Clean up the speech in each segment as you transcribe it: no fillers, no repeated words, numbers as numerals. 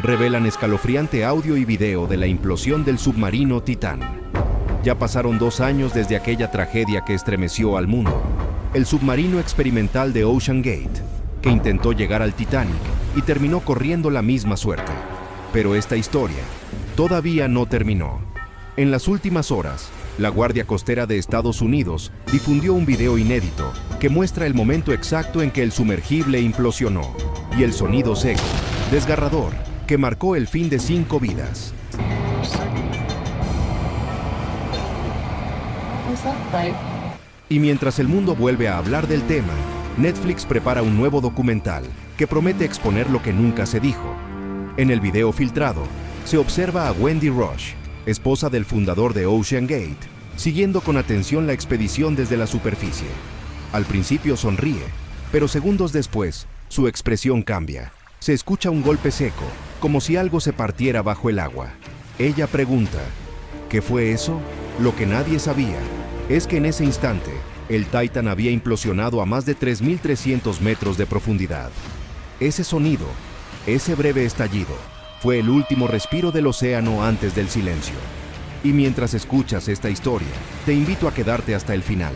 revelan escalofriante audio y video de la implosión del submarino Titán. Ya pasaron 2 años desde aquella tragedia que estremeció al mundo. El submarino experimental de Ocean Gate, que intentó llegar al Titanic y terminó corriendo la misma suerte. Pero esta historia todavía no terminó. En las últimas horas, la Guardia Costera de Estados Unidos difundió un video inédito que muestra el momento exacto en que el sumergible implosionó y el sonido seco, desgarrador, que marcó el fin de 5 vidas. Y mientras el mundo vuelve a hablar del tema, Netflix prepara un nuevo documental que promete exponer lo que nunca se dijo. En el video filtrado, se observa a Wendy Rush, esposa del fundador de Ocean Gate, siguiendo con atención la expedición desde la superficie. Al principio sonríe, pero segundos después, su expresión cambia. Se escucha un golpe seco, como si algo se partiera bajo el agua. Ella pregunta, ¿qué fue eso? Lo que nadie sabía es que en ese instante, el Titan había implosionado a más de 3.300 metros de profundidad. Ese sonido, ese breve estallido, fue el último respiro del océano antes del silencio. Y mientras escuchas esta historia, te invito a quedarte hasta el final,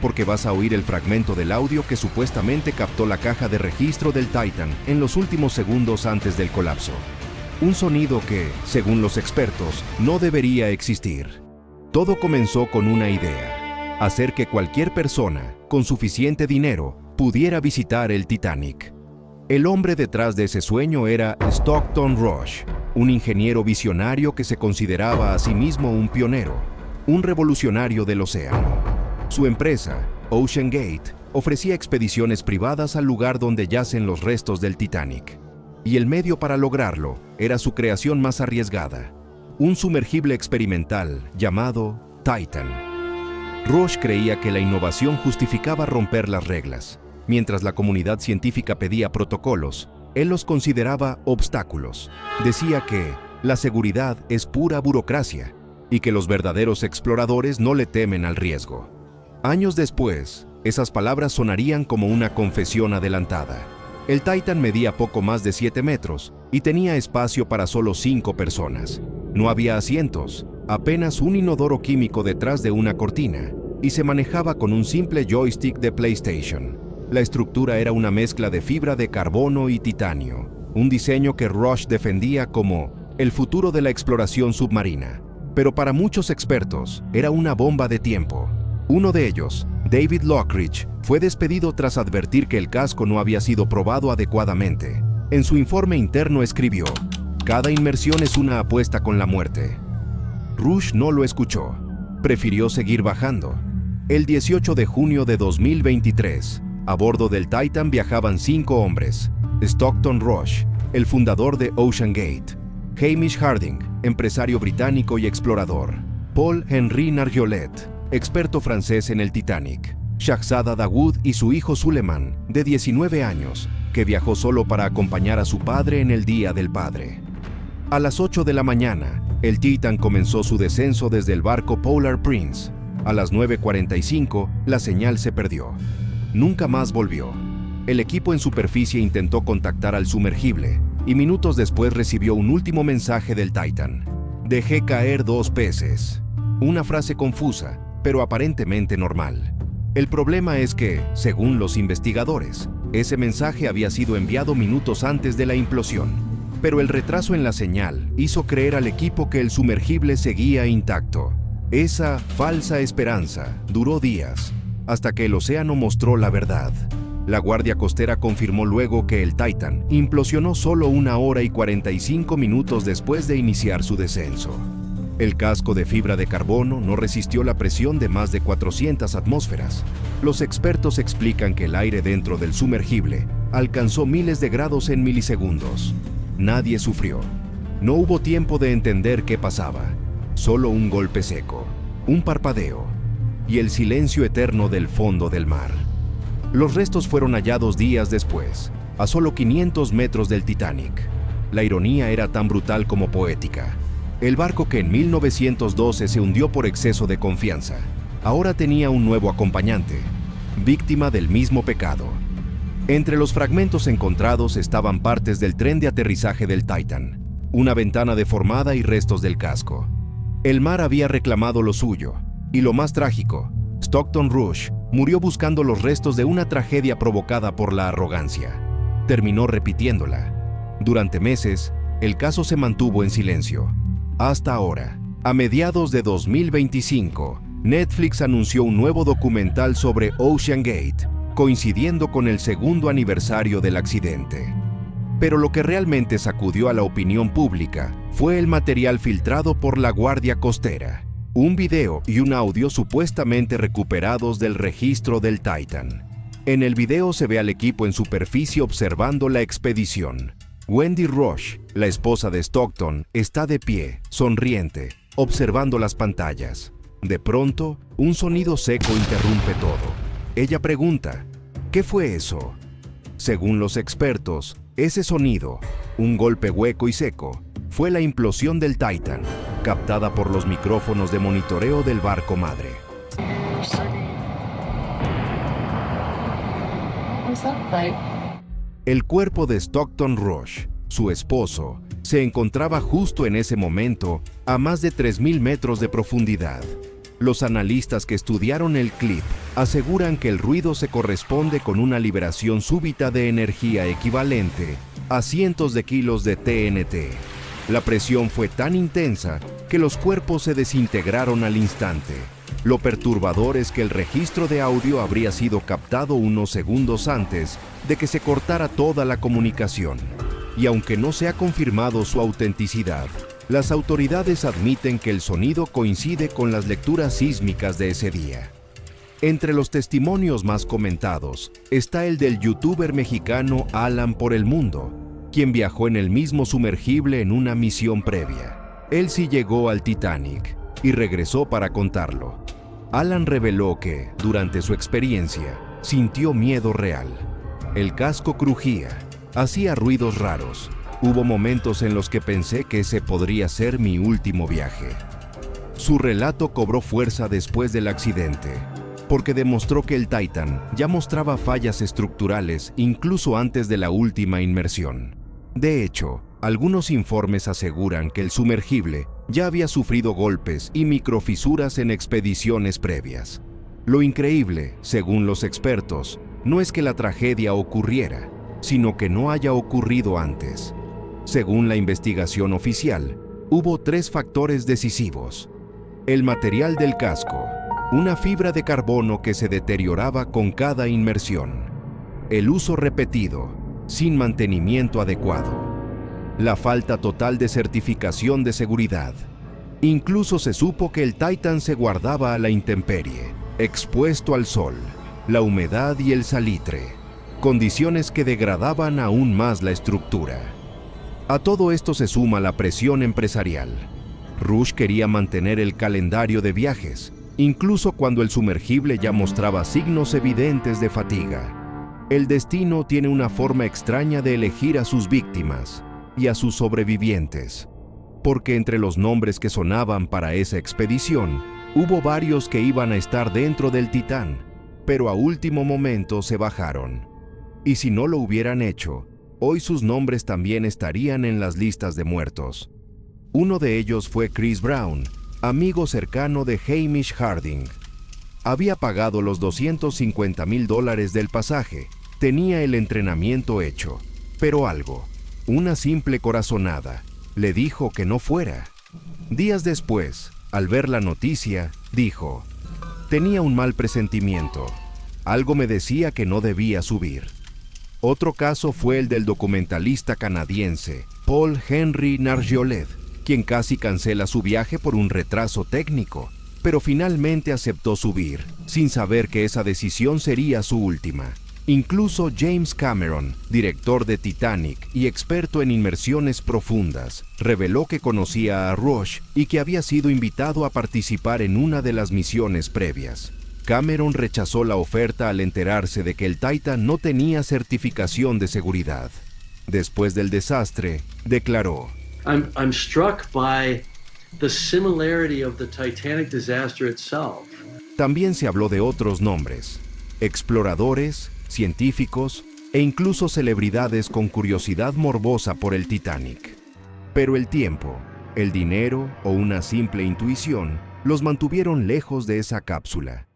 porque vas a oír el fragmento del audio que supuestamente captó la caja de registro del Titan en los últimos segundos antes del colapso. Un sonido que, según los expertos, no debería existir. Todo comenzó con una idea: hacer que cualquier persona, con suficiente dinero, pudiera visitar el Titanic. El hombre detrás de ese sueño era Stockton Rush, un ingeniero visionario que se consideraba a sí mismo un pionero, un revolucionario del océano. Su empresa, Ocean Gate, ofrecía expediciones privadas al lugar donde yacen los restos del Titanic. Y el medio para lograrlo era su creación más arriesgada: un sumergible experimental llamado Titan. Rush creía que la innovación justificaba romper las reglas. Mientras la comunidad científica pedía protocolos, él los consideraba obstáculos. Decía que la seguridad es pura burocracia y que los verdaderos exploradores no le temen al riesgo. Años después, esas palabras sonarían como una confesión adelantada. El Titan medía poco más de 7 metros y tenía espacio para solo 5 personas. No había asientos, apenas un inodoro químico detrás de una cortina, y se manejaba con un simple joystick de PlayStation. La estructura era una mezcla de fibra de carbono y titanio, un diseño que Rush defendía como el futuro de la exploración submarina. Pero para muchos expertos, era una bomba de tiempo. Uno de ellos, David Lockridge, fue despedido tras advertir que el casco no había sido probado adecuadamente. En su informe interno escribió: "Cada inmersión es una apuesta con la muerte". Rush no lo escuchó. Prefirió seguir bajando. El 18 de junio de 2023, a bordo del Titan viajaban 5 hombres: Stockton Rush, el fundador de Ocean Gate; Hamish Harding, empresario británico y explorador; Paul-Henri Nargeolet, experto francés en el Titanic; Shahzada Dawood y su hijo Suleiman, de 19 años, que viajó solo para acompañar a su padre en el Día del Padre. A las 8 de la mañana, el Titan comenzó su descenso desde el barco Polar Prince. A las 9:45, la señal se perdió. Nunca más volvió. El equipo en superficie intentó contactar al sumergible y minutos después recibió un último mensaje del Titan: "Dejé caer 2 peces". Una frase confusa, pero aparentemente normal. El problema es que, según los investigadores, ese mensaje había sido enviado minutos antes de la implosión. Pero el retraso en la señal hizo creer al equipo que el sumergible seguía intacto. Esa falsa esperanza duró días, hasta que el océano mostró la verdad. La Guardia Costera confirmó luego que el Titan implosionó solo 1 hora y 45 minutos después de iniciar su descenso. El casco de fibra de carbono no resistió la presión de más de 400 atmósferas. Los expertos explican que el aire dentro del sumergible alcanzó miles de grados en milisegundos. Nadie sufrió. No hubo tiempo de entender qué pasaba. Solo un golpe seco, un parpadeo y el silencio eterno del fondo del mar. Los restos fueron hallados días después, a solo 500 metros del Titanic. La ironía era tan brutal como poética. El barco que en 1912 se hundió por exceso de confianza, ahora tenía un nuevo acompañante, víctima del mismo pecado. Entre los fragmentos encontrados estaban partes del tren de aterrizaje del Titan, una ventana deformada y restos del casco. El mar había reclamado lo suyo, y lo más trágico, Stockton Rush murió buscando los restos de una tragedia provocada por la arrogancia. Terminó repitiéndola. Durante meses, el caso se mantuvo en silencio. Hasta ahora, a mediados de 2025, Netflix anunció un nuevo documental sobre Ocean Gate, coincidiendo con el segundo aniversario del accidente. Pero lo que realmente sacudió a la opinión pública fue el material filtrado por la Guardia Costera, un video y un audio supuestamente recuperados del registro del Titan. En el video se ve al equipo en superficie observando la expedición. Wendy Rush, la esposa de Stockton, está de pie, sonriente, observando las pantallas. De pronto, un sonido seco interrumpe todo. Ella pregunta, ¿qué fue eso? Según los expertos, ese sonido, un golpe hueco y seco, fue la implosión del Titan, captada por los micrófonos de monitoreo del barco madre. El cuerpo de Stockton Rush, su esposo, se encontraba justo en ese momento a más de 3.000 metros de profundidad. Los analistas que estudiaron el clip aseguran que el ruido se corresponde con una liberación súbita de energía equivalente a cientos de kilos de TNT. La presión fue tan intensa que los cuerpos se desintegraron al instante. Lo perturbador es que el registro de audio habría sido captado unos segundos antes de que se cortara toda la comunicación. Y aunque no se ha confirmado su autenticidad, las autoridades admiten que el sonido coincide con las lecturas sísmicas de ese día. Entre los testimonios más comentados está el del youtuber mexicano Alan por el Mundo, quien viajó en el mismo sumergible en una misión previa. Él sí llegó al Titanic y regresó para contarlo. Alan reveló que, durante su experiencia, sintió miedo real. El casco crujía, hacía ruidos raros. Hubo momentos en los que pensé que ese podría ser mi último viaje. Su relato cobró fuerza después del accidente, porque demostró que el Titan ya mostraba fallas estructurales incluso antes de la última inmersión. De hecho, algunos informes aseguran que el sumergible ya había sufrido golpes y microfisuras en expediciones previas. Lo increíble, según los expertos, no es que la tragedia ocurriera, sino que no haya ocurrido antes. Según la investigación oficial, hubo 3 factores decisivos. El material del casco, una fibra de carbono que se deterioraba con cada inmersión. El uso repetido, sin mantenimiento adecuado. La falta total de certificación de seguridad. Incluso se supo que el Titan se guardaba a la intemperie, expuesto al sol, la humedad y el salitre, condiciones que degradaban aún más la estructura. A todo esto se suma la presión empresarial. Rush quería mantener el calendario de viajes, incluso cuando el sumergible ya mostraba signos evidentes de fatiga. El destino tiene una forma extraña de elegir a sus víctimas y a sus sobrevivientes, porque entre los nombres que sonaban para esa expedición, hubo varios que iban a estar dentro del Titán, pero a último momento se bajaron. Y si no lo hubieran hecho, hoy sus nombres también estarían en las listas de muertos. Uno de ellos fue Chris Brown, amigo cercano de Hamish Harding. Había pagado los $250,000 del pasaje, tenía el entrenamiento hecho, pero algo, una simple corazonada, le dijo que no fuera. Días después, al ver la noticia, dijo, tenía un mal presentimiento, algo me decía que no debía subir. Otro caso fue el del documentalista canadiense Paul Henry Nargeolet, quien casi cancela su viaje por un retraso técnico, pero finalmente aceptó subir, sin saber que esa decisión sería su última. Incluso James Cameron, director de Titanic y experto en inmersiones profundas, reveló que conocía a Rush y que había sido invitado a participar en una de las misiones previas. Cameron rechazó la oferta al enterarse de que el Titan no tenía certificación de seguridad. Después del desastre, declaró: I'm struck by the similarity of the Titanic disaster itself. También se habló de otros nombres: exploradores, científicos e incluso celebridades con curiosidad morbosa por el Titanic. Pero el tiempo, el dinero o una simple intuición los mantuvieron lejos de esa cápsula.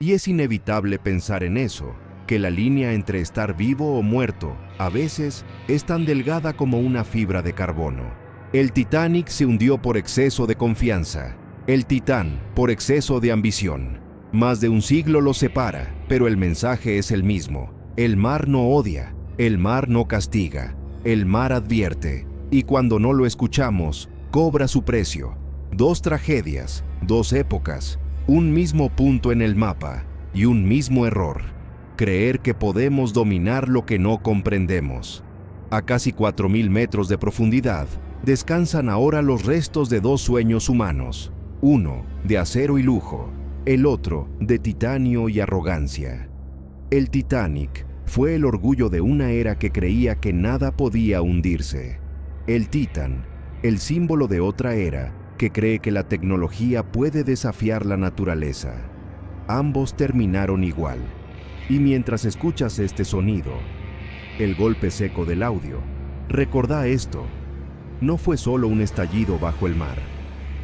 Y es inevitable pensar en eso, que la línea entre estar vivo o muerto a veces es tan delgada como una fibra de carbono. El Titanic se hundió por exceso de confianza, el Titán por exceso de ambición. Más de un siglo los separa, pero el mensaje es el mismo. El mar no odia, el mar no castiga, el mar advierte, y cuando no lo escuchamos, cobra su precio. 2 tragedias, 2 épocas, un mismo punto en el mapa y un mismo error: creer que podemos dominar lo que no comprendemos. A casi 4.000 metros de profundidad, descansan ahora los restos de 2 sueños humanos, uno de acero y lujo, el otro de titanio y arrogancia. El Titanic fue el orgullo de una era que creía que nada podía hundirse. El Titan, el símbolo de otra era que cree que la tecnología puede desafiar la naturaleza. Ambos terminaron igual. Y mientras escuchas este sonido, el golpe seco del audio, recordá esto: no fue solo un estallido bajo el mar,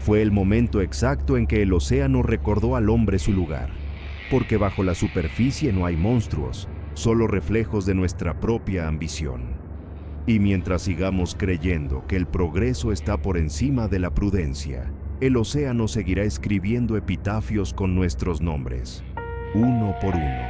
fue el momento exacto en que el océano recordó al hombre su lugar, porque bajo la superficie no hay monstruos, solo reflejos de nuestra propia ambición. Y mientras sigamos creyendo que el progreso está por encima de la prudencia, el océano seguirá escribiendo epitafios con nuestros nombres, uno por uno.